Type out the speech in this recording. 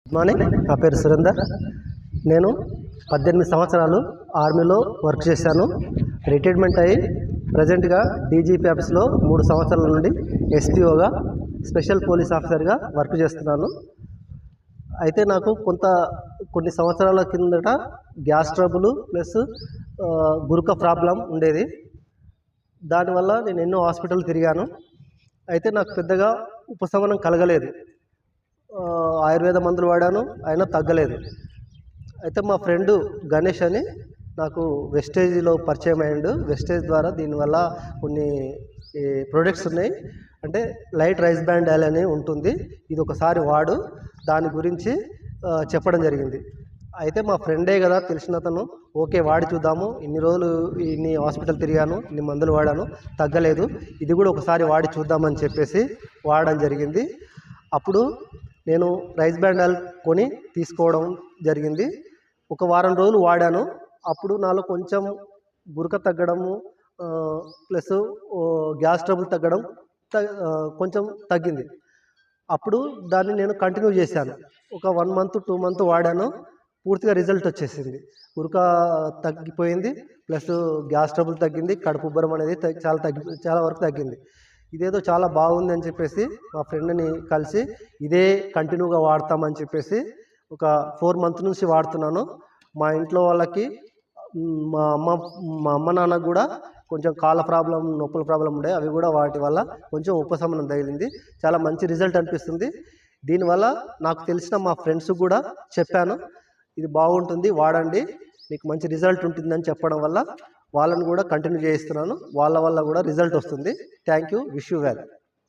Good morning. నా పేరు సురేందర్. నేను 18 సంవత్సరాలు ఆర్మీలో వర్క్ చేశాను. రిటైర్మెంట్ అయ్యి ప్రజెంట్గా డీజీపీ ఆఫీస్లో 3 సంవత్సరాల నుండి ఎస్పీఓగా స్పెషల్ పోలీస్ ఆఫీసర్గా వర్క్ చేస్తున్నాను. అయితే నాకు కొన్ని సంవత్సరాల కిందట గ్యాస్ ట్రబుల్ ప్లస్ గురుక ప్రాబ్లం ఉండేది. దానివల్ల నేను ఎన్నో హాస్పిటల్ తిరిగాను. అయితే నాకు పెద్దగా ఉపశమనం కలగలేదు. ఆయుర్వేద మందులు వాడాను, అయినా తగ్గలేదు. అయితే మా ఫ్రెండు గణేష్ అని నాకు వెస్టేజ్లో పరిచయం అయ్యాడు. వెస్టేజ్ ద్వారా దీనివల్ల కొన్ని ప్రొడక్ట్స్ ఉన్నాయి. అంటే లైట్ రైస్ బ్యాండ్ ఆయిల్ అని ఉంటుంది, ఇది ఒకసారి వాడు, దాని గురించి చెప్పడం జరిగింది. అయితే మా ఫ్రెండే కదా, తెలిసిన అతను, ఓకే వాడి చూద్దాము, ఇన్ని హాస్పిటల్ తిరిగాను, ఇన్ని మందులు వాడాను, తగ్గలేదు, ఇది కూడా ఒకసారి వాడి చూద్దామని చెప్పేసి వాడడం జరిగింది. అప్పుడు నేను రైస్ బ్యాండ్ ఆయిల్ కొని తీసుకోవడం జరిగింది. ఒక వారం రోజులు వాడాను. అప్పుడు నాలో కొంచెం గురక తగ్గడము ప్లస్ గ్యాస్ ట్రబుల్ తగ్గడం కొంచెం తగ్గింది. అప్పుడు దాన్ని నేను కంటిన్యూ చేశాను. ఒక 1 మంత్ 2 మంత్ వాడాను. పూర్తిగా రిజల్ట్ వచ్చేసింది. గురక తగ్గిపోయింది, ప్లస్ గ్యాస్ ట్రబుల్ తగ్గింది, కడుపు ఉబ్బరం అనేది చాలా వరకు తగ్గింది. ఇదేదో చాలా బాగుంది అని చెప్పేసి మా ఫ్రెండ్ని కలిసి ఇదే కంటిన్యూగా వాడతామని చెప్పేసి ఒక 4 మంత్ నుంచి వాడుతున్నాను. మా ఇంట్లో వాళ్ళకి, మా అమ్మ నాన్నకు కూడా కొంచెం కాళ్ళ ప్రాబ్లం, నొప్పుల ప్రాబ్లం ఉండే, అవి కూడా వాటి వల్ల కొంచెం ఉపశమనం తగిలింది. చాలా మంచి రిజల్ట్ అనిపిస్తుంది. దీనివల్ల నాకు తెలిసిన మా ఫ్రెండ్స్ కూడా చెప్పాను, ఇది బాగుంటుంది వాడండి, మీకు మంచి రిజల్ట్ ఉంటుందని చెప్పడం వల్ల వాళ్ళని కూడా కంటిన్యూ చేయిస్తున్నాను. వాళ్ళ వల్ల కూడా రిజల్ట్ వస్తుంది. Thank you. Wish you well.